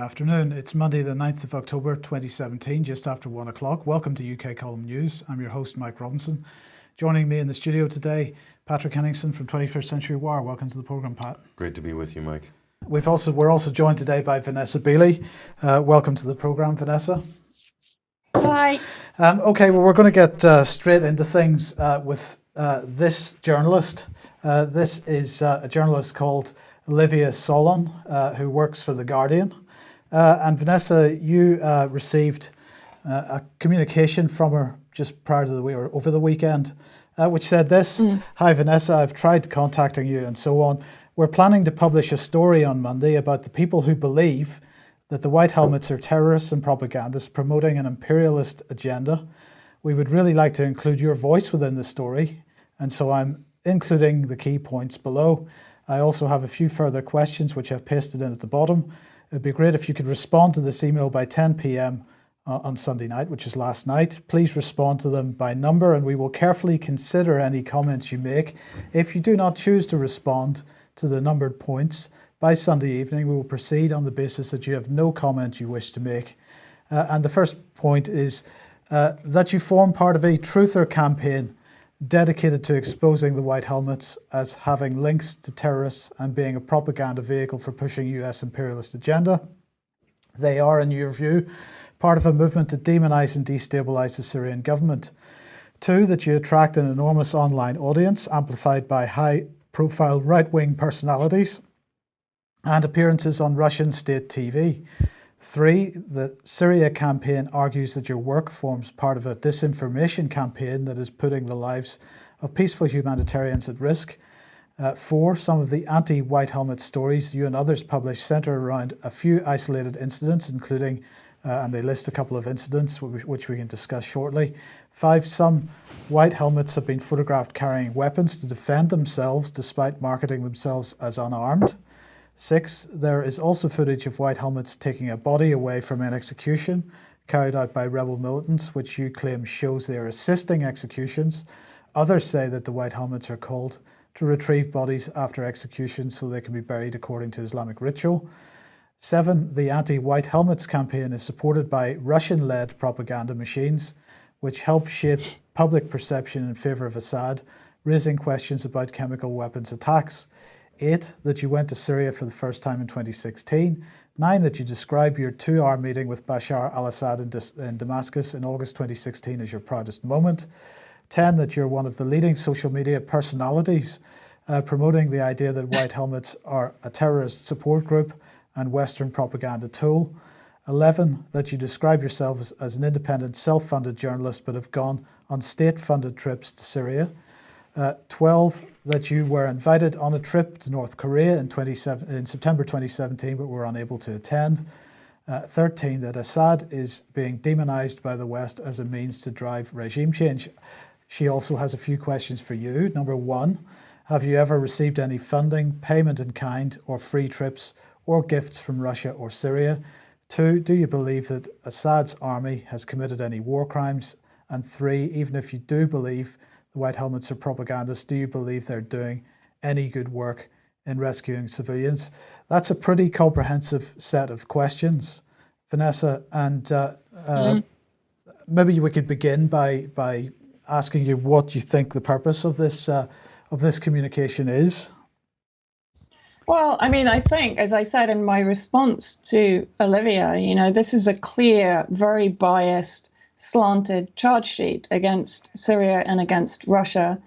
afternoon. It's Monday, the 9th of October 2017, just after 1 o'clock. Welcome to UK Column News. I'm your host, Mike Robinson. Joining me in the studio today, Patrick Henningsen from 21st Century Wire. Welcome to the programme, Pat. Great to be with you, Mike. We're also joined today by Vanessa Beeley. Welcome to the programme, Vanessa. Hi. Okay, well, we're going to get straight into things with this journalist. This is a journalist called Olivia Solon, who works for The Guardian. And Vanessa, you received a communication from her just prior to over the weekend, which said this: Hi Vanessa, I've tried contacting you and so on. We're planning to publish a story on Monday about the people who believe that the White Helmets are terrorists and propagandists promoting an imperialist agenda. We would really like to include your voice within the story, and so I'm including the key points below. I also have a few further questions which I've pasted in at the bottom. It'd be great if you could respond to this email by 10 p.m. on Sunday night, which is last night. Please respond to them by number, and we will carefully consider any comments you make. If you do not choose to respond to the numbered points by Sunday evening, we will proceed on the basis that you have no comment you wish to make. And the first point is that you form part of a truther campaign dedicated to exposing the White Helmets as having links to terrorists and being a propaganda vehicle for pushing US imperialist agenda. They are, in your view, part of a movement to demonize and destabilize the Syrian government. 2, that you attract an enormous online audience amplified by high-profile right-wing personalities and appearances on Russian state TV. 3, the Syria campaign argues that your work forms part of a disinformation campaign that is putting the lives of peaceful humanitarians at risk. 4, some of the anti-White Helmet stories you and others publish center around a few isolated incidents, including, and they list a couple of incidents which we can discuss shortly. 5, some White Helmets have been photographed carrying weapons to defend themselves despite marketing themselves as unarmed. 6, there is also footage of White Helmets taking a body away from an execution carried out by rebel militants, which you claim shows they are assisting executions. Others say that the White Helmets are called to retrieve bodies after execution so they can be buried according to Islamic ritual. 7, the anti-White Helmets campaign is supported by Russian-led propaganda machines, which help shape public perception in favour of Assad, raising questions about chemical weapons attacks. 8, that you went to Syria for the first time in 2016. 9, that you describe your 2-hour meeting with Bashar al-Assad in Damascus in August 2016 as your proudest moment. 10, that you're one of the leading social media personalities promoting the idea that White Helmets are a terrorist support group and Western propaganda tool. 11, that you describe yourself as an independent, self-funded journalist but have gone on state-funded trips to Syria. 12, that you were invited on a trip to North Korea in September 2017 but were unable to attend. 13, that Assad is being demonized by the West as a means to drive regime change. She also has a few questions for you. Number 1, have you ever received any funding, payment in kind, or free trips or gifts from Russia or Syria? 2, do you believe that Assad's army has committed any war crimes? And 3, even if you do believe the White Helmets are propagandists, do you believe they're doing any good work in rescuing civilians? That's a pretty comprehensive set of questions, Vanessa, and maybe we could begin by asking you what you think the purpose of this communication is. Well, I mean, I think, as I said in my response to Olivia, this is a clear, very biased, slanted charge sheet against Syria and against Russia.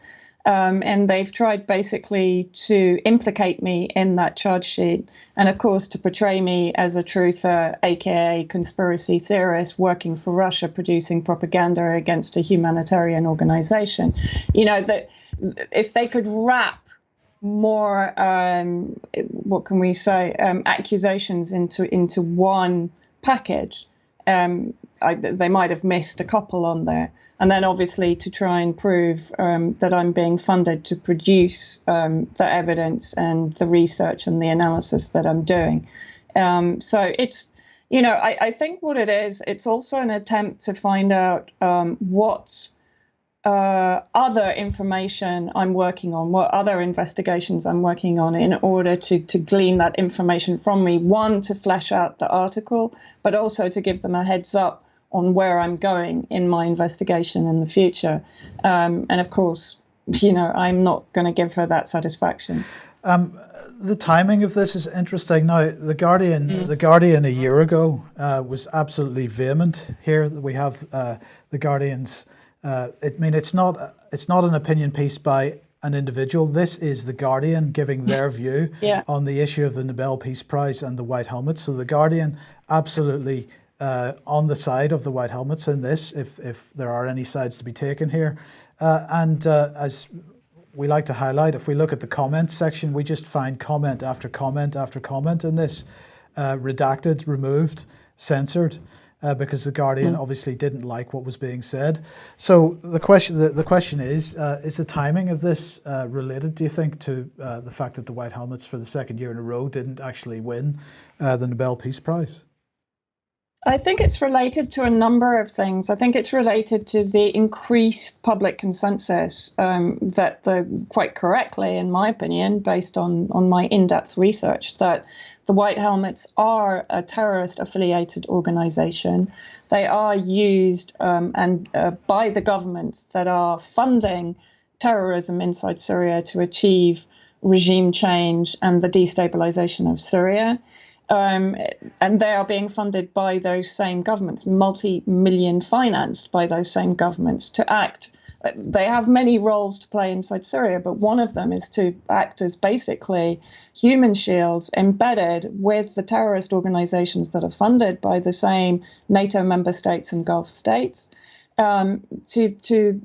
And they've tried basically to implicate me in that charge sheet. And of course, to portray me as a truther, aka conspiracy theorist working for Russia, producing propaganda against a humanitarian organization. That if they could wrap more, what can we say, accusations into one package, they might have missed a couple on there. And then obviously to try and prove that I'm being funded to produce the evidence and the research and the analysis that I'm doing. So it's, I think what it is, it's also an attempt to find out what other information I'm working on, what other investigations I'm working on in order to glean that information from me. One, to flesh out the article, but also to give them a heads up on where I'm going in my investigation in the future. And of course, I'm not going to give her that satisfaction. The timing of this is interesting. Now, the Guardian a year ago was absolutely vehement. Here we have the Guardian's. It's not an opinion piece by an individual. This is the Guardian giving their view on the issue of the Nobel Peace Prize and the White Helmets. So the Guardian absolutely on the side of the White Helmets in this, if there are any sides to be taken here. As we like to highlight, if we look at the comments section, we just find comment after comment after comment in this, redacted, removed, censored, because the Guardian obviously didn't like what was being said. So the question is the timing of this related, do you think, to the fact that the White Helmets for the second year in a row didn't actually win the Nobel Peace Prize? I think it's related to a number of things. I think it's related to the increased public consensus that, quite correctly, in my opinion, based on my in-depth research, that the White Helmets are a terrorist-affiliated organization. They are used by the governments that are funding terrorism inside Syria to achieve regime change and the destabilization of Syria. And they are being funded by those same governments, multi-million financed by those same governments to act. They have many roles to play inside Syria, but one of them is to act as basically human shields embedded with the terrorist organizations that are funded by the same NATO member states and Gulf states, to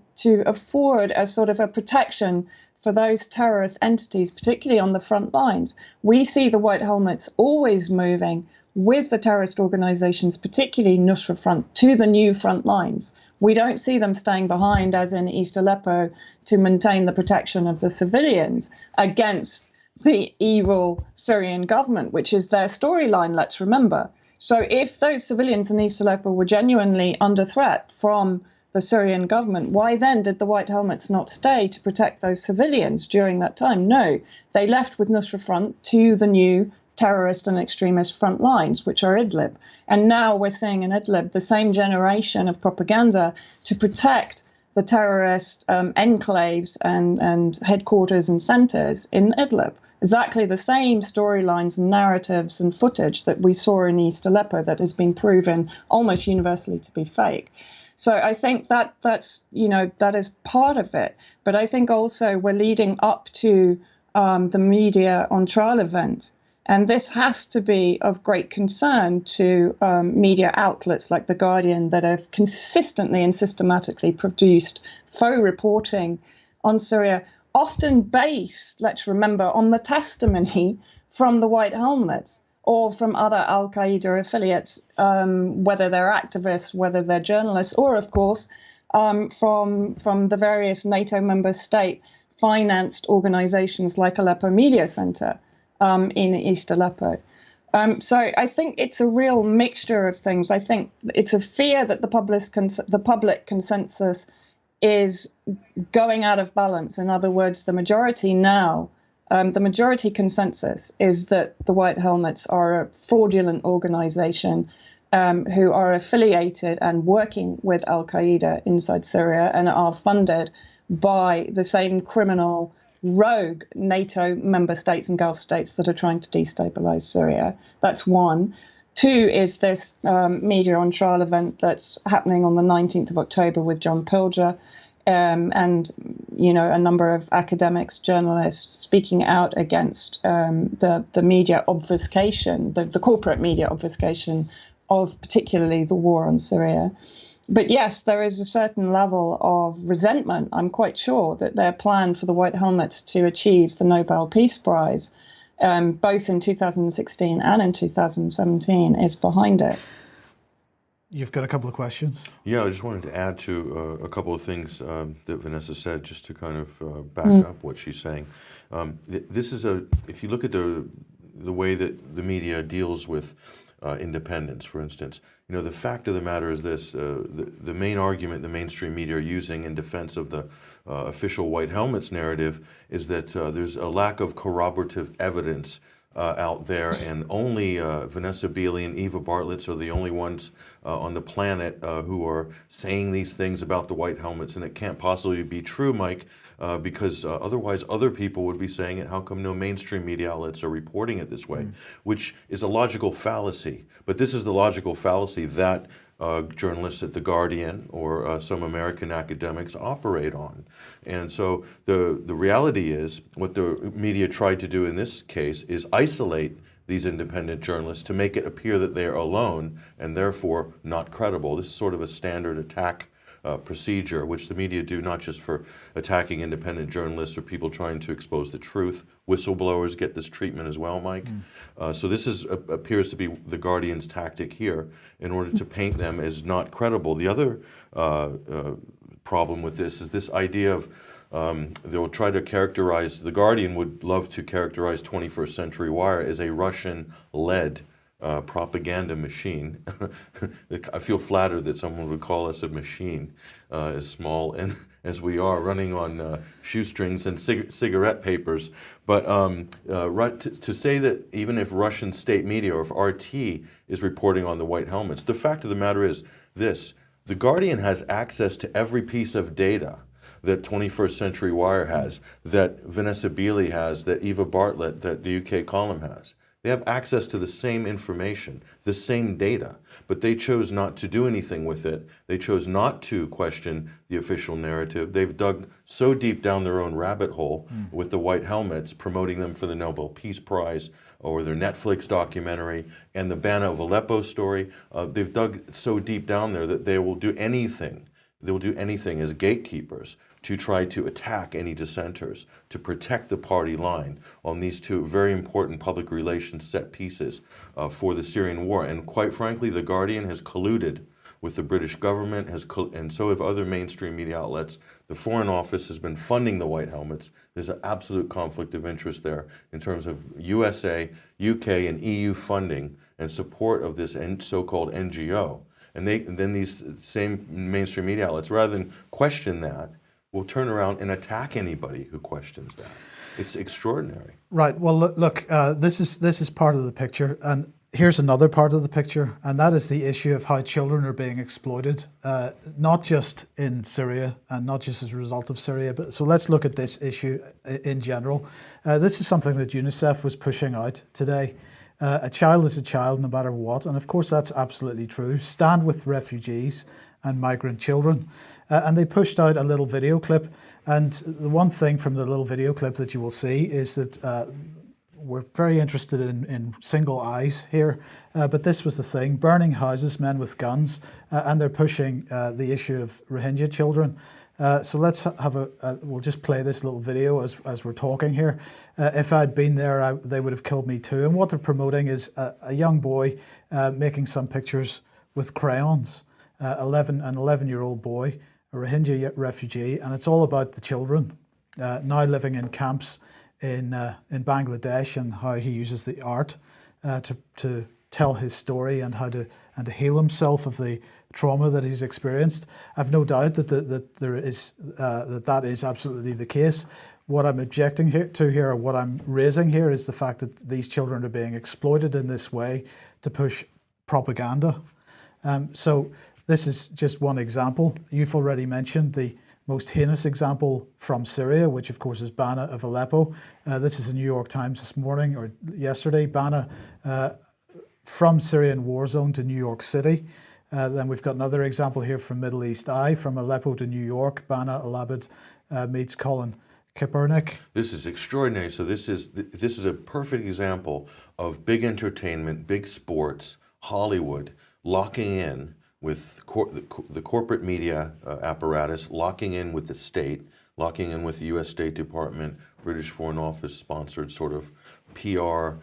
afford a sort of a protection for those terrorist entities, particularly on the front lines. We see the White Helmets always moving with the terrorist organizations, particularly Nusra Front, to the new front lines. We don't see them staying behind, as in East Aleppo, to maintain the protection of the civilians against the evil Syrian government, which is their storyline, let's remember. So if those civilians in East Aleppo were genuinely under threat from the Syrian government, why then did the White Helmets not stay to protect those civilians during that time? No, they left with Nusra Front to the new terrorist and extremist front lines, which are Idlib. And now we're seeing in Idlib the same generation of propaganda to protect the terrorist enclaves and headquarters and centers in Idlib. Exactly the same storylines and narratives and footage that we saw in East Aleppo that has been proven almost universally to be fake. So I think that is part of it. But I think also we're leading up to the media on trial event. And this has to be of great concern to media outlets like The Guardian that have consistently and systematically produced faux reporting on Syria, often based, let's remember, on the testimony from the White Helmets or from other al-Qaeda affiliates, whether they're activists, whether they're journalists, or, of course, from the various NATO member state-financed organizations like Aleppo Media Center in East Aleppo. So I think it's a real mixture of things. I think it's a fear that the public consensus is going out of balance. In other words, the majority now, the majority consensus is that the White Helmets are a fraudulent organization who are affiliated and working with al-Qaeda inside Syria and are funded by the same criminal rogue NATO member states and Gulf states that are trying to destabilize Syria. That's one. Two is this media on trial event that's happening on the 19th of October with John Pilger and, a number of academics, journalists speaking out against the media obfuscation, the corporate media obfuscation of particularly the war on Syria. But yes, there is a certain level of resentment. I'm quite sure that their plan for the White Helmets to achieve the Nobel Peace Prize, both in 2016 and in 2017, is behind it. You've got a couple of questions. Yeah, I just wanted to add to a couple of things that Vanessa said, just to kind of back up what she's saying. This is if you look at the way that the media deals with independence, for instance. The fact of the matter is this: the main argument the mainstream media are using in defense of the official White Helmets narrative is that there's a lack of corroborative evidence out there, and only Vanessa Beeley and Eva Bartlett are the only ones on the planet who are saying these things about the White Helmets, and it can't possibly be true, Mike, because otherwise other people would be saying it. How come no mainstream media outlets are reporting it this way? Which is a logical fallacy. But this is the logical fallacy that journalists at The Guardian or some American academics operate on. And so the reality is, what the media tried to do in this case is isolate these independent journalists to make it appear that they are alone and therefore not credible. This is sort of a standard attack procedure, which the media do not just for attacking independent journalists or people trying to expose the truth. Whistleblowers get this treatment as well, Mike. So this appears to be the Guardian's tactic here in order to paint them as not credible. The other problem with this is this idea of they'll try to characterize, the Guardian would love to characterize 21st Century Wire as a Russian-led propaganda machine. I feel flattered that someone would call us a machine, as small and as we are, running on shoestrings and cigarette papers. But to say that even if Russian state media or if RT is reporting on the White Helmets, the fact of the matter is this: the Guardian has access to every piece of data that 21st Century Wire has, that Vanessa Beeley has, that Eva Bartlett, that the UK column has. They have access to the same information, the same data, but they chose not to do anything with it. They chose not to question the official narrative. They've dug so deep down their own rabbit hole with the White Helmets, promoting them for the Nobel Peace Prize or their Netflix documentary and the Bana of Aleppo story. They've dug so deep down there that they will do anything. They will do anything as gatekeepers to try to attack any dissenters, to protect the party line on these two very important public relations set pieces for the Syrian war. And quite frankly, The Guardian has colluded with the British government, and so have other mainstream media outlets. The Foreign Office has been funding the White Helmets. There's an absolute conflict of interest there in terms of USA, UK, and EU funding and support of this so-called NGO. And then these same mainstream media outlets, rather than question that, will turn around and attack anybody who questions that. It's extraordinary. Right. Well, look, this is part of the picture, and here's another part of the picture, and that is the issue of how children are being exploited, not just in Syria and not just as a result of Syria. But so let's look at this issue in general. This is something that UNICEF was pushing out today. A child is a child no matter what, and of course that's absolutely true. Stand with refugees and migrant children. And they pushed out a little video clip, and the one thing from the little video clip that you will see is that we're very interested in single eyes here, but this was the thing: burning houses, men with guns, and they're pushing the issue of Rohingya children. So let's have we'll just play this little video as we're talking here. If I'd been there, they would have killed me too. And what they're promoting is a young boy making some pictures with crayons, an 11-year-old boy, a Rohingya refugee, and it's all about the children now living in camps in Bangladesh, and how he uses the art to tell his story and how to heal himself of the trauma that he's experienced. I've no doubt that that is absolutely the case. What I'm objecting here, or what I'm raising here, is the fact that these children are being exploited in this way to push propaganda. So this is just one example. You've already mentioned the most heinous example from Syria, which of course is Bana of Aleppo. This is the New York Times this morning or yesterday. Bana from Syrian war zone to New York City. Then we've got another example here from Middle East Eye, from Aleppo to New York. Bana Alabed meets Colin Kaepernick. This is extraordinary. So this is a perfect example of big entertainment, big sports, Hollywood locking in with the corporate media apparatus, locking in with the state, locking in with the U.S. State Department, British Foreign Office sponsored sort of PR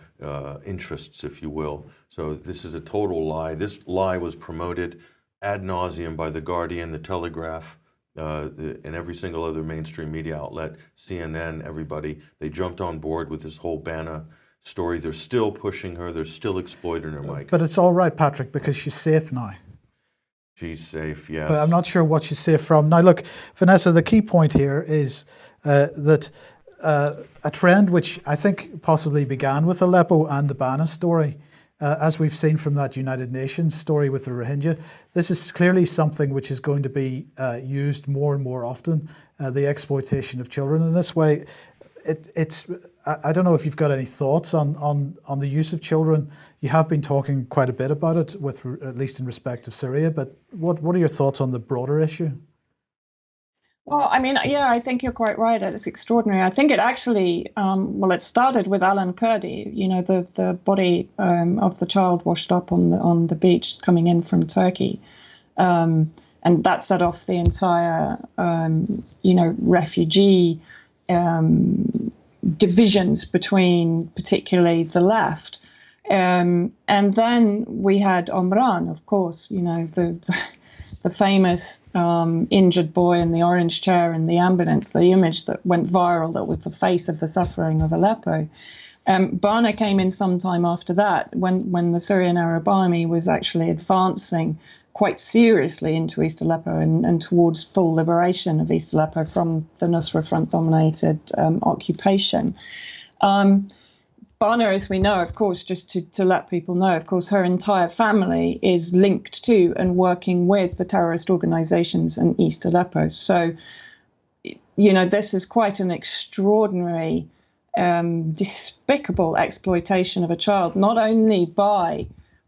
interests, if you will. So this is a total lie. This lie was promoted ad nauseum by The Guardian, The Telegraph, and every single other mainstream media outlet, CNN, everybody. They jumped on board with this whole Bana story. They're still pushing her. They're still exploiting her, Mike. But it's all right, Patrick, because she's safe now. She's safe, yes. But I'm not sure what she's safe from. Now, look, Vanessa, the key point here is that a trend which I think possibly began with Aleppo and the Bana story, as we've seen from that United Nations story with the Rohingya, this is clearly something which is going to be used more and more often, the exploitation of children in this way. I don't know if you've got any thoughts on the use of children. You have been talking quite a bit about it, at least in respect of Syria, but what are your thoughts on the broader issue? Well, I mean, yeah, I think you're quite right. It's extraordinary. I think it actually, it started with Alan Kurdi, the body of the child washed up on the beach coming in from Turkey. And that set off the entire, refugee divisions between particularly the left. And then we had Omran, of course, the famous injured boy in the orange chair in the ambulance, the image that went viral that was the face of the suffering of Aleppo. Bana came in some time after that when the Syrian Arab Army was actually advancing quite seriously into East Aleppo and towards full liberation of East Aleppo from the Nusra Front-dominated occupation. Bana, as we know, of course, just to let people know, of course, her entire family is linked to and working with the terrorist organizations in East Aleppo. So, this is quite an extraordinary, despicable exploitation of a child, not only by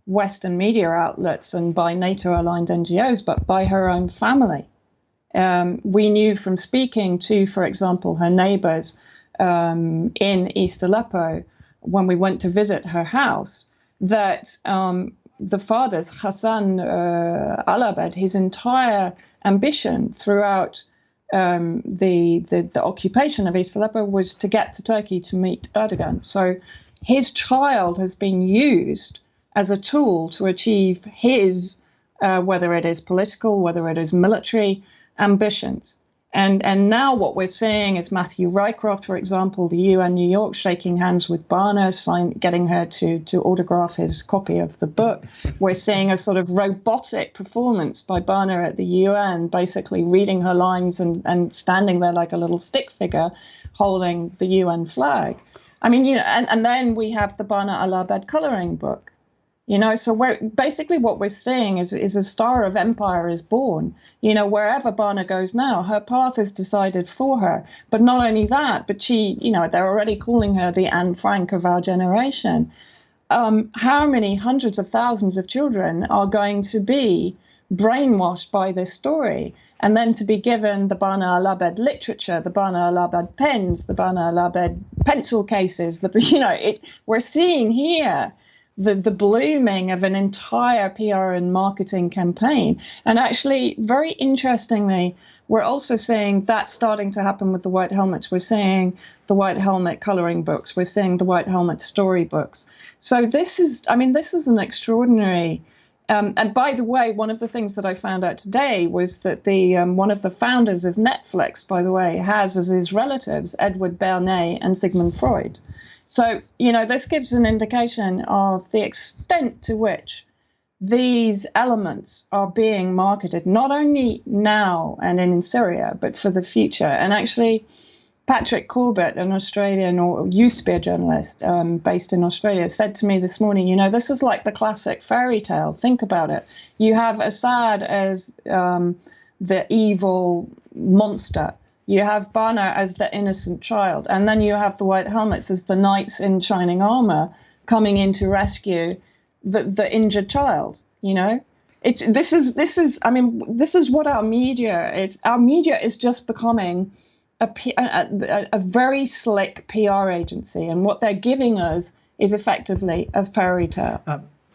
Western media outlets and by NATO-aligned NGOs, but by her own family. We knew from speaking to, for example, her neighbors in East Aleppo, when we went to visit her house, that the father's, Hassan Alabed, his entire ambition throughout the occupation of East Aleppo was to get to Turkey to meet Erdogan. So his child has been used as a tool to achieve his, whether it is political, whether it is military ambitions. And now what we're seeing is Matthew Rycroft, for example, the UN New York, shaking hands with Bana, getting her to autograph his copy of the book. We're seeing a sort of robotic performance by Bana at the UN, basically reading her lines and standing there like a little stick figure holding the UN flag. I mean, and then we have the Bana al-Abed coloring book. So what we're seeing is a star of empire is born. Wherever Bana goes now, her path is decided for her. But not only that, but she, they're already calling her the Anne Frank of our generation. How many hundreds of thousands of children are going to be brainwashed by this story, and then to be given the Bana al-Abed literature, the Bana al-Abed pens, the Bana al-Abed pencil cases? We're seeing here the blooming of an entire PR and marketing campaign. And actually, very interestingly, we're also seeing that starting to happen with the White Helmets. We're seeing the White Helmet coloring books. We're seeing the White Helmet storybooks. So this is an extraordinary. And by the way, one of the things that I found out today was that one of the founders of Netflix, by the way, has as his relatives Edward Bernays and Sigmund Freud. So, this gives an indication of the extent to which these elements are being marketed, not only now and in Syria, but for the future. And actually, Patrick Corbett, an Australian, or used to be a journalist based in Australia, said to me this morning, this is like the classic fairy tale. Think about it. You have Assad as the evil monster. You have Bana as the innocent child, and then you have the White Helmets as the knights in shining armor coming in to rescue the injured child. This is what our media is. Our media is just becoming a very slick PR agency, and what they're giving us is effectively a fairy tale.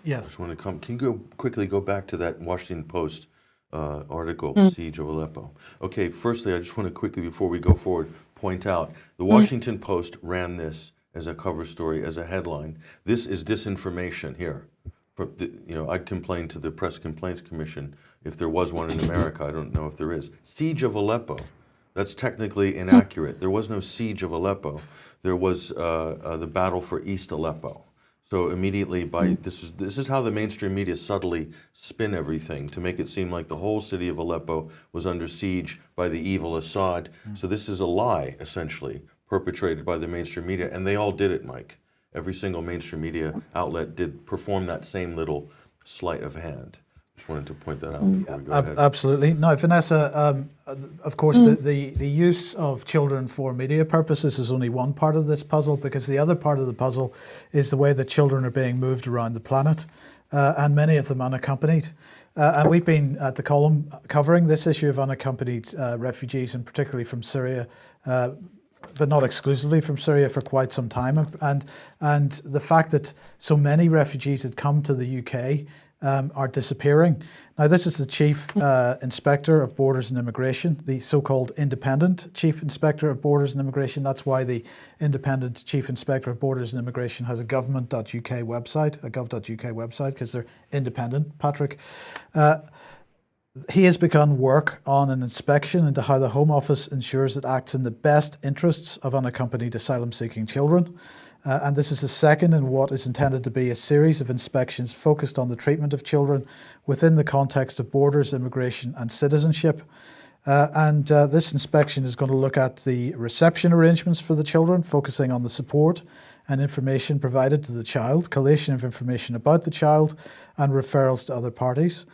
Yes. I just want to can you quickly go back to that Washington Post article, Siege of Aleppo. Okay, firstly, I just want to quickly, before we go forward, point out the Washington Post ran this as a cover story, as a headline. This is disinformation here. I'd complain to the Press Complaints Commission if there was one in America. I don't know if there is. Siege of Aleppo. That's technically inaccurate. There was no siege of Aleppo. There was the battle for East Aleppo. So immediately this is how the mainstream media subtly spin everything to make it seem like the whole city of Aleppo was under siege by the evil Assad. So this is a lie, essentially, perpetrated by the mainstream media, and they all did it, Mike. Every single mainstream media outlet did perform that same little sleight of hand. Just wanted to point that out before we go ahead. Absolutely. Now, Vanessa, of course, the use of children for media purposes is only one part of this puzzle, because the other part of the puzzle is the way that children are being moved around the planet, and many of them unaccompanied. And we've been at the column covering this issue of unaccompanied refugees, and particularly from Syria, but not exclusively from Syria, for quite some time. And the fact that so many refugees had come to the UK are disappearing. Now, this is the Chief Inspector of Borders and Immigration, the so-called Independent Chief Inspector of Borders and Immigration. That's why the Independent Chief Inspector of Borders and Immigration has a government.uk website, a gov.uk website, because they're independent, Patrick. He has begun work on an inspection into how the Home Office ensures it acts in the best interests of unaccompanied asylum-seeking children. And this is the second in what is intended to be a series of inspections focused on the treatment of children within the context of borders, immigration and citizenship. This inspection is going to look at the reception arrangements for the children, focusing on the support and information provided to the child, collation of information about the child and referrals to other parties,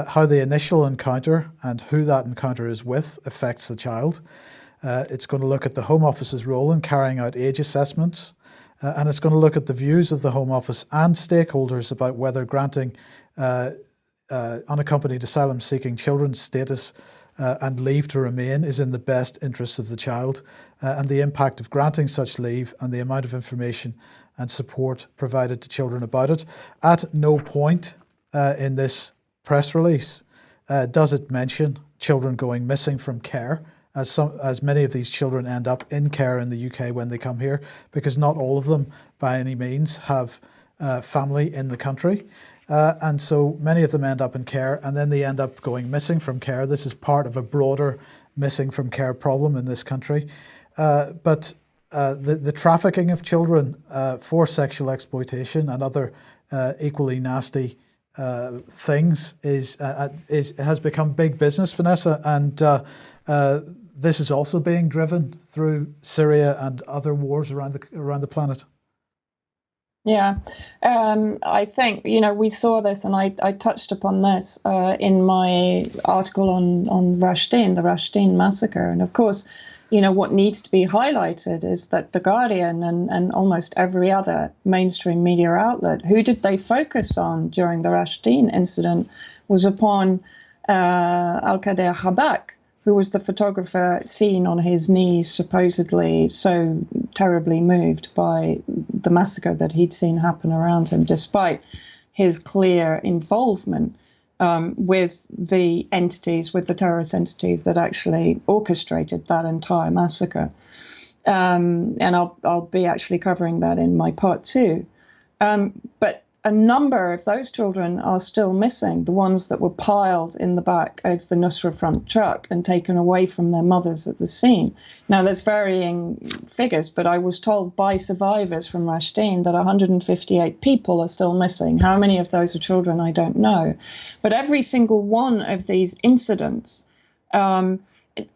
how the initial encounter and who that encounter is with affects the child. It's going to look at the Home Office's role in carrying out age assessments. And it's going to look at the views of the Home Office and stakeholders about whether granting unaccompanied asylum-seeking children status and leave to remain is in the best interests of the child, and the impact of granting such leave and the amount of information and support provided to children about it. At no point in this press release does it mention children going missing from care, as many of these children end up in care in the UK when they come here, because not all of them by any means have family in the country. And so many of them end up in care, and then they end up going missing from care. This is part of a broader missing from care problem in this country. But the trafficking of children for sexual exploitation and other equally nasty things has become big business, Vanessa, and this is also being driven through Syria and other wars around the planet. Yeah, I think, we saw this, and I touched upon this in my article on Rashdin, the Rashdin massacre. And of course, what needs to be highlighted is that The Guardian and almost every other mainstream media outlet, who did they focus on during the Rashdin incident, was upon Al-Qadir Habak, who was the photographer seen on his knees, supposedly so terribly moved by the massacre that he'd seen happen around him, despite his clear involvement with the terrorist entities that actually orchestrated that entire massacre. And I'll be actually covering that in my part 2. But a number of those children are still missing, the ones that were piled in the back of the Nusra Front truck and taken away from their mothers at the scene. Now, there's varying figures, but I was told by survivors from Rashdin that 158 people are still missing. How many of those are children, I don't know. But every single one of these incidents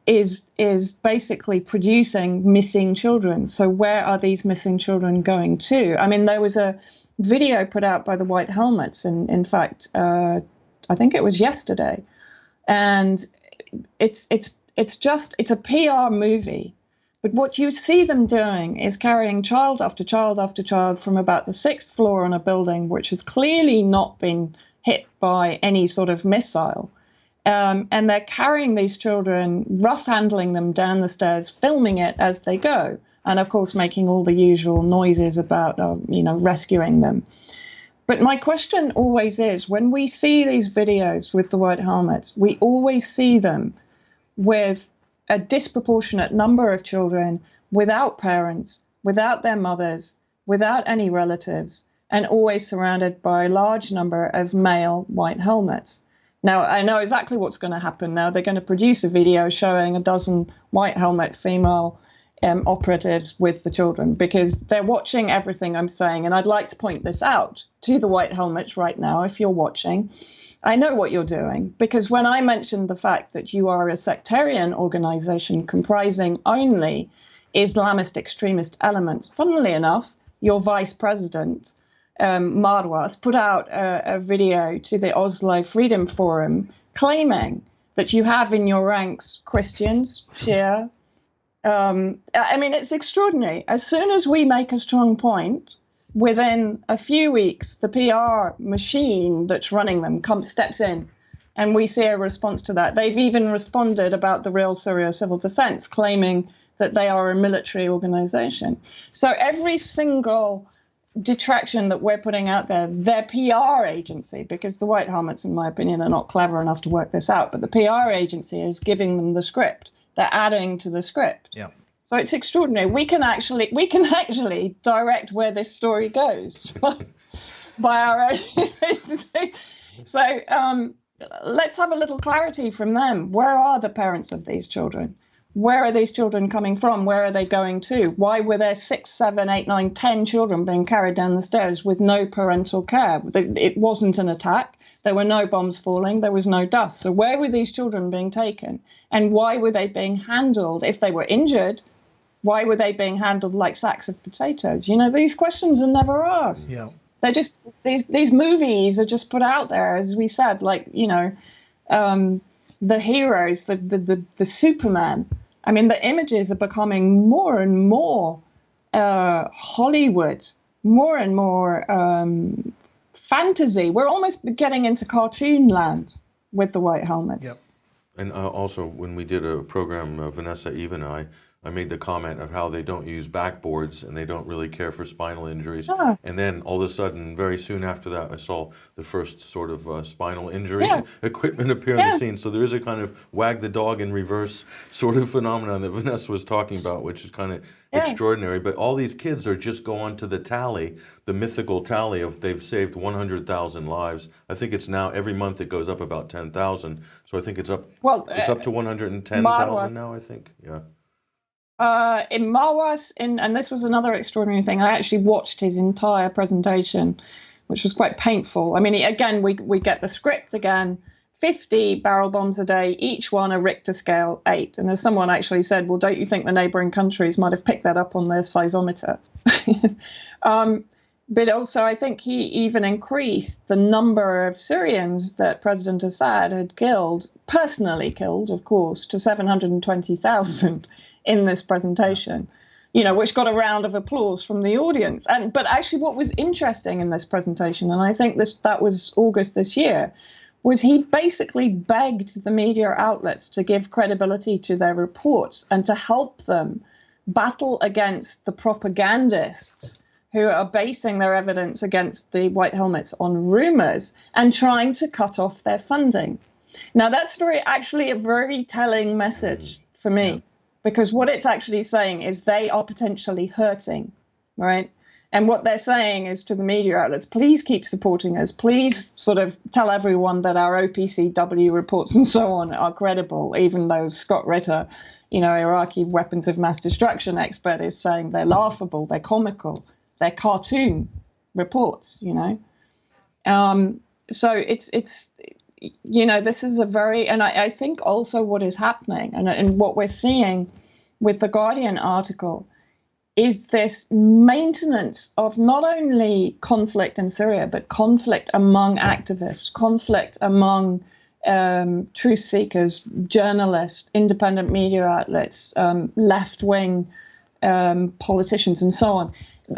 is basically producing missing children. So where are these missing children going to? I mean, there was a video put out by the White Helmets, and in fact, I think it was yesterday, and it's a PR movie. But what you see them doing is carrying child after child after child from about the 6th floor on a building which has clearly not been hit by any sort of missile. And they're carrying these children, rough handling them down the stairs, filming it as they go. And of course, making all the usual noises about, rescuing them. But my question always is, when we see these videos with the White Helmets, we always see them with a disproportionate number of children without parents, without their mothers, without any relatives, and always surrounded by a large number of male White Helmets. Now, I know exactly what's going to happen now. They're going to produce a video showing a dozen white helmet female operatives with the children, because they're watching everything I'm saying. And I'd like to point this out to the white helmets right now, if you're watching. I know what you're doing, because when I mentioned the fact that you are a sectarian organization comprising only Islamist extremist elements, funnily enough, your vice president, Marwas, put out a video to the Oslo Freedom Forum claiming that you have in your ranks Christians, Shia. I mean, it's extraordinary. As soon as we make a strong point, within a few weeks, the PR machine that's running them steps in, and we see a response to that. They've even responded about the Real Syria Civil Defense, claiming that they are a military organization. So every single detraction that we're putting out there, their PR agency, because the white helmets, in my opinion, are not clever enough to work this out, but the PR agency is giving them the script. They're adding to the script. Yeah. So it's extraordinary. We can actually direct where this story goes by our own. So let's have a little clarity from them. Where are the parents of these children? Where are these children coming from? Where are they going to? Why were there 6, 7, 8, 9, 10 children being carried down the stairs with no parental care? It wasn't an attack. There were no bombs falling. There was no dust. So where were these children being taken? And why were they being handled? If they were injured, why were they being handled like sacks of potatoes? You know, these questions are never asked. Yeah. They're just, these movies are just put out there, as we said, like, you know, the heroes, the Superman. I mean, the images are becoming more and more Hollywood, more and more fantasy. We're almost getting into cartoon land with the white helmets. Yep. And also, when we did a program, Vanessa, Eve, and I made the comment of how they don't use backboards and they don't really care for spinal injuries. Oh. And then all of a sudden, very soon after that, I saw the first sort of spinal injury equipment appear on the scene. So there is a kind of wag the dog in reverse sort of phenomenon that Vanessa was talking about, which is kind of extraordinary. But all these kids are just going to the tally, the mythical tally of they've saved 100,000 lives. I think it's now every month it goes up about 10,000. So I think it's up. Well, it's up to 110,000 now. I think. Yeah. In Marwas, and this was another extraordinary thing, I actually watched his entire presentation, which was quite painful. I mean, again, we get the script again, 50 barrel bombs a day, each one a Richter scale 8. And as someone actually said, well, don't you think the neighboring countries might have picked that up on their seismometer? But also, I think he even increased the number of Syrians that President Assad had killed, personally killed, of course, to 720,000. In this presentation, you know, which got a round of applause from the audience. But actually what was interesting in this presentation, and I think that was August this year, was he basically begged the media outlets to give credibility to their reports and to help them battle against the propagandists who are basing their evidence against the white helmets on rumors and trying to cut off their funding. Now, that's actually a very telling message for me. Yeah. Because what it's actually saying is they are potentially hurting, right? And what they're saying is to the media outlets, please keep supporting us. Please sort of tell everyone that our OPCW reports and so on are credible, even though Scott Ritter, you know, Iraqi weapons of mass destruction expert, is saying they're laughable, they're comical, they're cartoon reports, you know. So it's you know, this is a very, and I think also what is happening and what we're seeing with the Guardian article is this maintenance of not only conflict in Syria, but conflict among activists, conflict among truth seekers, journalists, independent media outlets, left-wing politicians, and so on.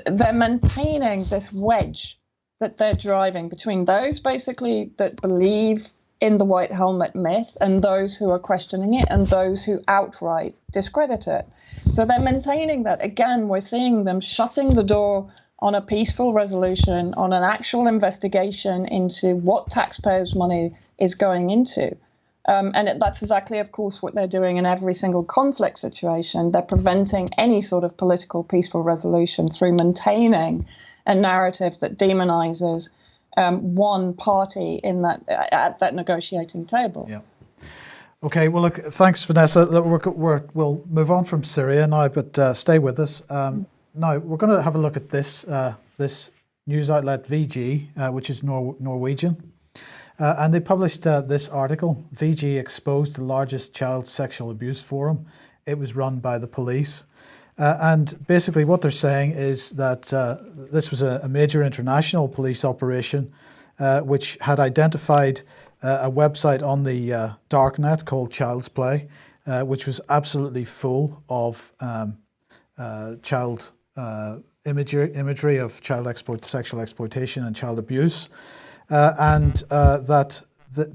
They're maintaining this wedge that they're driving between those basically that believe in the white helmet myth and those who are questioning it and those who outright discredit it. So they're maintaining that. Again, we're seeing them shutting the door on a peaceful resolution, on an actual investigation into what taxpayers' money is going into. That's exactly, of course, what they're doing in every single conflict situation. They're preventing any sort of political peaceful resolution through maintaining a narrative that demonizes one party in that at that negotiating table. Yeah. Okay. Well, look. Thanks, Vanessa. We'll move on from Syria now, but stay with us. Now we're going to have a look at this this news outlet VG, which is Norwegian, and they published this article. VG exposed the largest child sexual abuse forum. It was run by the police. And basically what they're saying is that this was a major international police operation which had identified a website on the darknet called Child's Play, which was absolutely full of child imagery of sexual exploitation and child abuse. And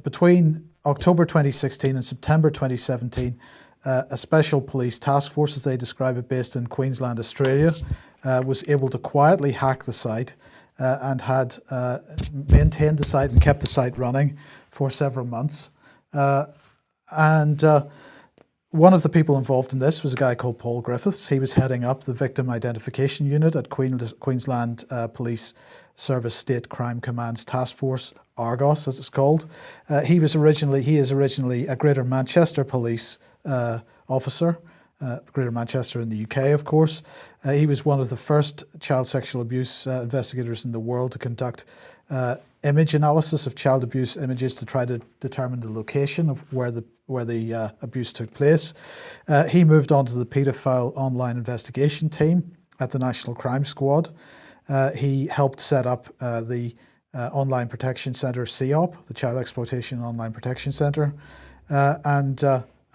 between October 2016 and September 2017, a special police task force, as they describe it, based in Queensland, Australia, was able to quietly hack the site and had maintained the site and kept the site running for several months. One of the people involved in this was a guy called Paul Griffiths. He was heading up the Victim Identification Unit at Queensland Police Service State Crime Command's Task Force, Argos, as it's called. He is originally a Greater Manchester Police officer, Greater Manchester in the UK, of course. He was one of the first child sexual abuse investigators in the world to conduct image analysis of child abuse images to try to determine the location of where the abuse took place. He moved on to the paedophile online investigation team at the National Crime Squad. He helped set up the Online Protection Centre, CEOP, the Child Exploitation Online Protection Centre, and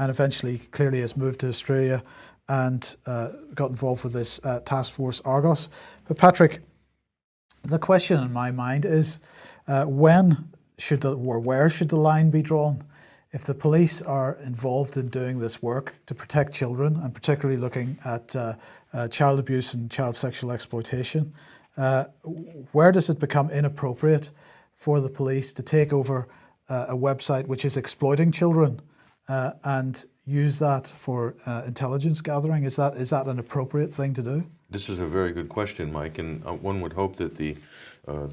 eventually clearly has moved to Australia and got involved with this task force, Argos. But Patrick, the question in my mind is where should the line be drawn? If the police are involved in doing this work to protect children, and particularly looking at child abuse and child sexual exploitation, where does it become inappropriate for the police to take over a website which is exploiting children and use that for intelligence gathering? Is that an appropriate thing to do? This is a very good question, Mike, and one would hope that the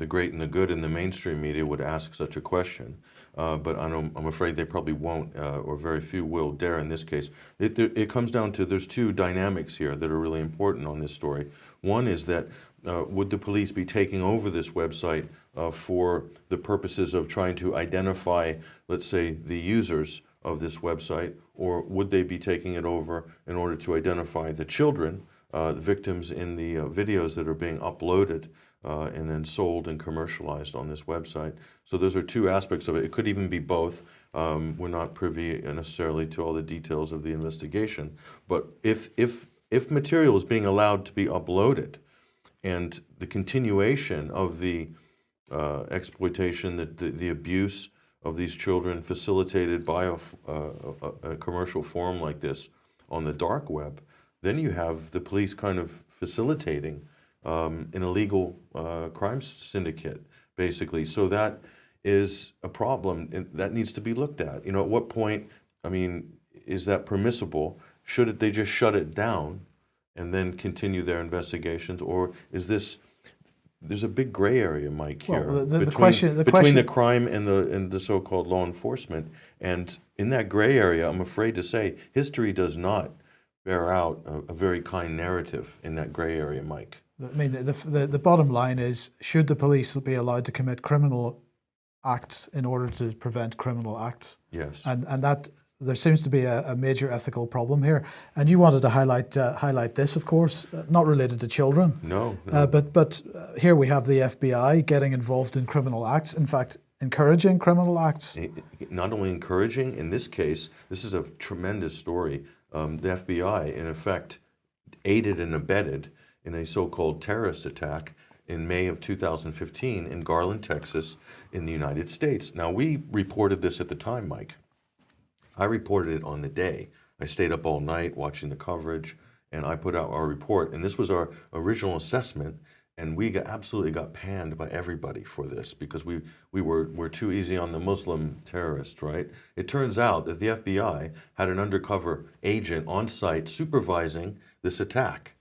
great and the good in the mainstream media would ask such a question, but I'm afraid they probably won't, or very few will dare in this case. It comes down to there's two dynamics here that are really important on this story. One is that would the police be taking over this website for the purposes of trying to identify, let's say, the users of this website, or would they be taking it over in order to identify the children, the victims in the videos that are being uploaded and then sold and commercialized on this website? So those are two aspects of it. It could even be both. We're not privy necessarily to all the details of the investigation, but if material is being allowed to be uploaded and the continuation of the exploitation, the abuse of these children facilitated by a commercial forum like this on the dark web, then you have the police kind of facilitating an illegal crime syndicate, basically. So that is a problem and that needs to be looked at. At what point, is that permissible? Should they just shut it down and then continue their investigations, or is this? There's a big gray area, Mike, here between the crime and the so-called law enforcement. And in that gray area, I'm afraid to say, history does not bear out a very kind narrative in that gray area, Mike. The bottom line is, should the police be allowed to commit criminal acts in order to prevent criminal acts? Yes. And that there seems to be a major ethical problem here. And you wanted to highlight this, of course, not related to children. No. But here we have the FBI getting involved in criminal acts, in fact, encouraging criminal acts. Not only encouraging, in this case, this is a tremendous story. The FBI, in effect, aided and abetted in a so-called terrorist attack in May of 2015 in Garland, Texas, in the United States. Now, we reported this at the time, Mike. I reported it on the day. I stayed up all night watching the coverage, and I put out our report. And this was our original assessment, and we absolutely got panned by everybody for this because we were too easy on the Muslim terrorist, right? It turns out that the FBI had an undercover agent on site supervising this attack.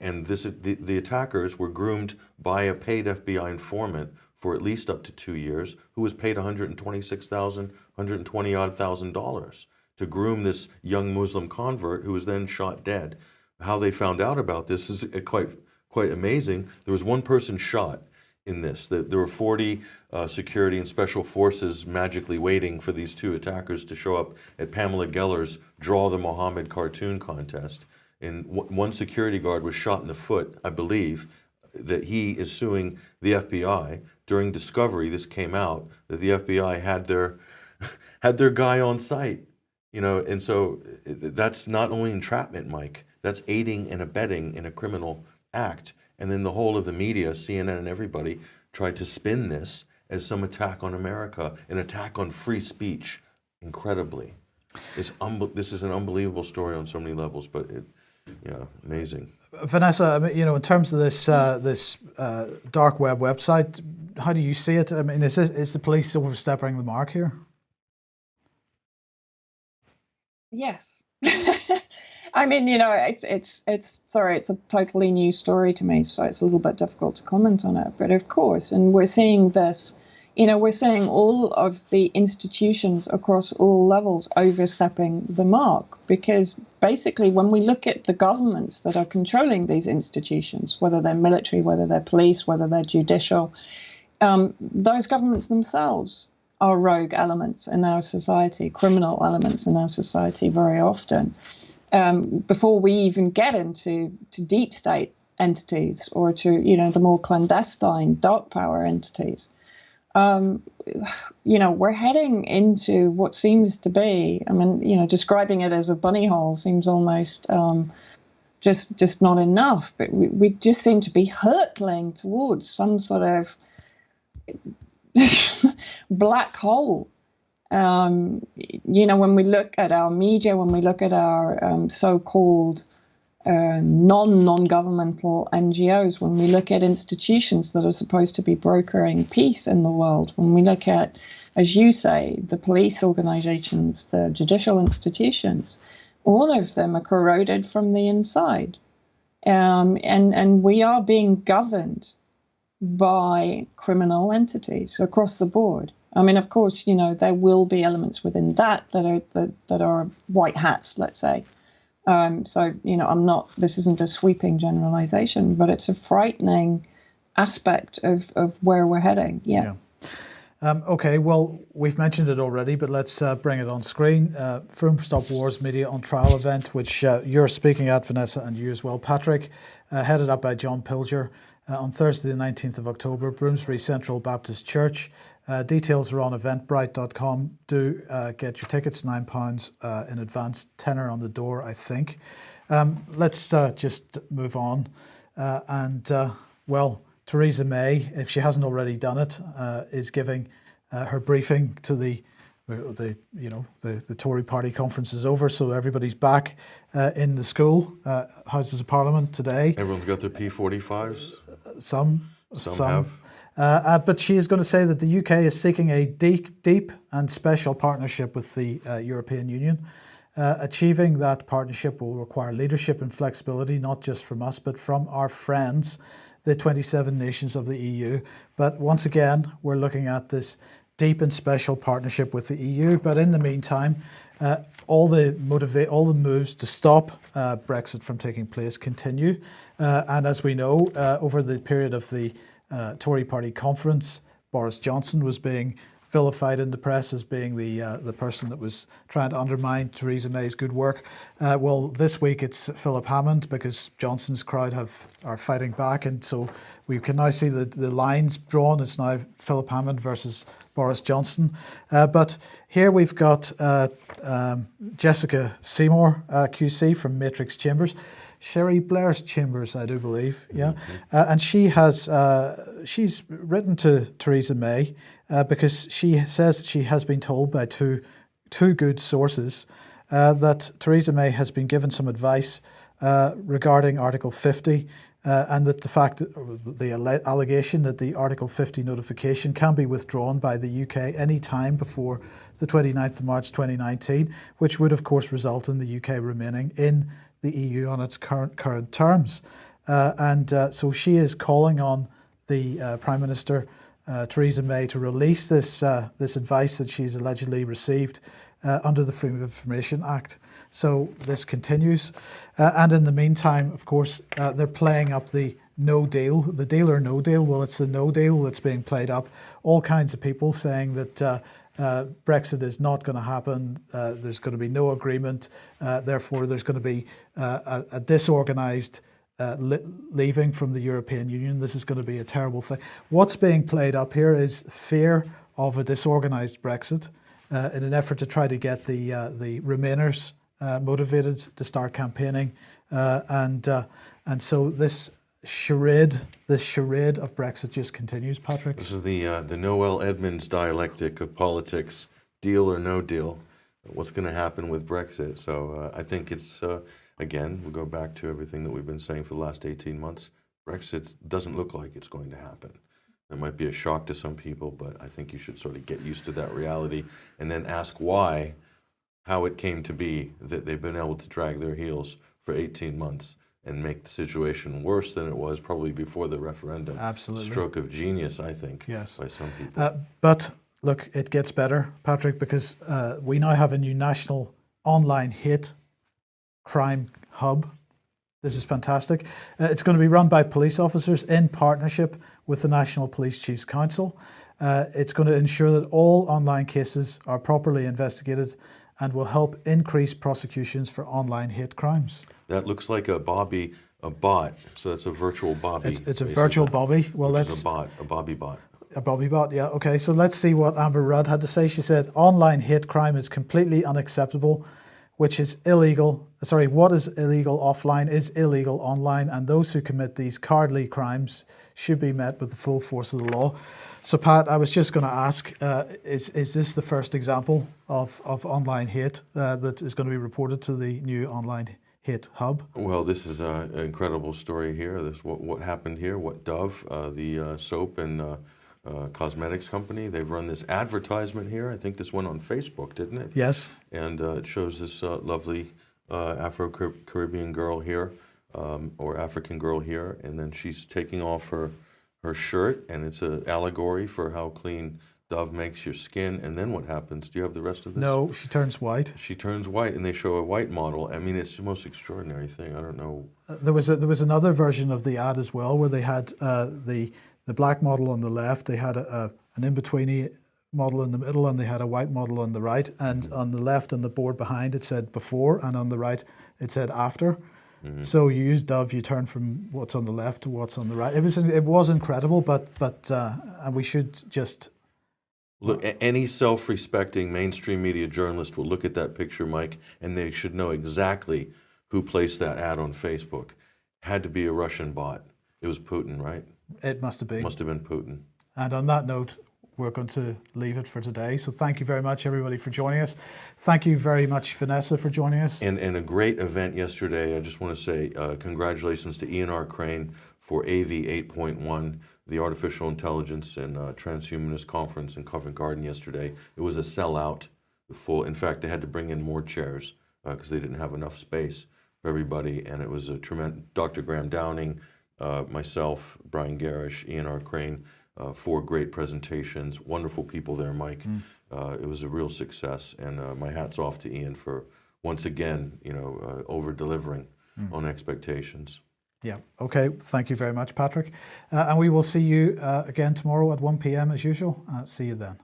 And the attackers were groomed by a paid FBI informant for at least up to 2 years, who was paid $120,000 to groom this young Muslim convert who was then shot dead. How they found out about this is quite amazing. There was one person shot in this. There were 40 security and special forces magically waiting for these two attackers to show up at Pamela Geller's Draw the Mohammed cartoon contest. And one security guard was shot in the foot, I believe, that he is suing the FBI. During discovery, this came out, that the FBI had their guy on site. And so that's not only entrapment, Mike, that's aiding and abetting in a criminal act. And then the whole of the media, CNN and everybody, tried to spin this as some attack on America, an attack on free speech, incredibly. This is an unbelievable story on so many levels, but amazing. Vanessa, in terms of this dark web website, how do you see it? I mean, is the police overstepping the mark here? Yes. I mean, it's a totally new story to me, so it's a little bit difficult to comment on it. But of course, and we're seeing this, we're seeing all of the institutions across all levels overstepping the mark, because basically when we look at the governments that are controlling these institutions, whether they're military, whether they're police, whether they're judicial, those governments themselves are rogue elements in our society, criminal elements in our society very often. Before we even get into deep state entities or to the more clandestine dark power entities, we're heading into what seems to be, describing it as a bunny hole seems almost just not enough, but we just seem to be hurtling towards some sort of black hole. When we look at our media, when we look at our so-called non-governmental NGOs, when we look at institutions that are supposed to be brokering peace in the world, when we look at, as you say, the police organizations, the judicial institutions, all of them are corroded from the inside. And we are being governed by criminal entities across the board. I mean, of course, there will be elements within that are white hats, let's say. This isn't a sweeping generalization, but it's a frightening aspect of where we're heading. Yeah. Okay, well, we've mentioned it already, but let's bring it on screen. From Stop Wars Media on Trial event, which you're speaking at, Vanessa, and you as well, Patrick, headed up by John Pilger on Thursday, the 19th of October, Bloomsbury Central Baptist Church. Details are on eventbrite.com. Do get your tickets, £9 in advance, tenner on the door, I think. Let's just move on. Theresa May, if she hasn't already done it, is giving her briefing to the Tory party conference is over, so everybody's back in the school, Houses of Parliament today. Everyone's got their P45s? Some have. But she is going to say that the UK is seeking a deep and special partnership with the European Union. Achieving that partnership will require leadership and flexibility, not just from us, but from our friends, the 27 nations of the EU. But once again, we're looking at this deep and special partnership with the EU. But in the meantime, all the moves to stop Brexit from taking place continue. And as we know, over the period of the Tory party conference, Boris Johnson was being vilified in the press as being the person that was trying to undermine Theresa May's good work. Well, this week it's Philip Hammond, because Johnson's crowd are fighting back, and so we can now see the lines drawn. It's now Philip Hammond versus Boris Johnson. But here we've got Jessica Seymour, QC from Matrix Chambers. Sherry Blair's chambers, I do believe, yeah. And she's written to Theresa May because she says she has been told by two good sources that Theresa May has been given some advice regarding Article 50, and that the allegation that the Article 50 notification can be withdrawn by the UK any time before the 29th of March 2019, which would of course result in the UK remaining in the EU on its current terms. So she is calling on the Prime Minister Theresa May to release this advice that she's allegedly received under the Freedom of Information Act. So this continues, and in the meantime, of course, they're playing up the no deal, the deal or no deal. Well, it's the no deal that's being played up. All kinds of people saying that Brexit is not going to happen. There's going to be no agreement. Therefore, there's going to be a disorganized leaving from the European Union. This is going to be a terrible thing. What's being played up here is fear of a disorganized Brexit in an effort to try to get the Remainers motivated to start campaigning, and so this charade of Brexit just continues, Patrick. This is the Noel Edmonds dialectic of politics: deal or no deal. What's going to happen with Brexit? So I think it's again, we'll go back to everything that we've been saying for the last 18 months. Brexit doesn't look like it's going to happen. It might be a shock to some people, but I think you should sort of get used to that reality and then ask why, how it came to be that they've been able to drag their heels for 18 months and make the situation worse than it was probably before the referendum. Absolutely. Stroke of genius, I think, yes, by some people. But look, it gets better, Patrick, because we now have a new national online hate crime hub. This is fantastic. It's going to be run by police officers in partnership with the National Police Chiefs Council. It's going to ensure that all online cases are properly investigated and will help increase prosecutions for online hate crimes. That looks like a bot. So that's a virtual Bobby. It's a virtual Bobby. Well, that's a bot, a Bobby bot. A Bobby bot, yeah. Okay, so let's see what Amber Rudd had to say. She said, online hate crime is completely unacceptable, which is illegal. Sorry, what is illegal offline is illegal online, and those who commit these cowardly crimes should be met with the full force of the law. So, Pat, I was just going to ask, is this the first example of online hate that is going to be reported to the new online hate hub? Well, this is an incredible story here. This what happened here. What Dove, the soap and cosmetics company, they've run this advertisement here. I think this went on Facebook, didn't it? Yes. And it shows this lovely Afro-Caribbean girl here, or African girl here, and then she's taking off her shirt, and it's an allegory for how clean Dove makes your skin. And then what happens? Do you have the rest of this? No, she turns white. She turns white, and they show a white model. I mean, it's the most extraordinary thing. I don't know. There was another version of the ad as well, where they had the black model on the left, they had an in-betweeny model in the middle, and they had a white model on the right. And on the left, on the board behind, it said before, and on the right, it said after. Mm-hmm. So you use Dove, you turn from what's on the left to what's on the right. It was incredible, but and we should just look. Any self-respecting mainstream media journalist will look at that picture, Mike, and they should know exactly who placed that ad on Facebook. Had to be a Russian bot. It was Putin, right? It must have been. Must have been Putin. And on that note, we're going to leave it for today. So thank you very much, everybody, for joining us. Thank you very much, Vanessa, for joining us. And a great event yesterday. I just want to say congratulations to Ian R. Crane for AV 8.1, the Artificial Intelligence and Transhumanist Conference in Covent Garden yesterday. It was a sellout. Full. In fact, they had to bring in more chairs because they didn't have enough space for everybody. And it was a tremendous. Dr. Graham Downing, myself, Brian Garish, Ian R. Crane, 4 great presentations, wonderful people there, Mike. It was a real success, and my hat's off to Ian for once again, over-delivering on expectations. Yeah. Okay. Thank you very much, Patrick. And we will see you again tomorrow at 1 p.m. as usual. See you then.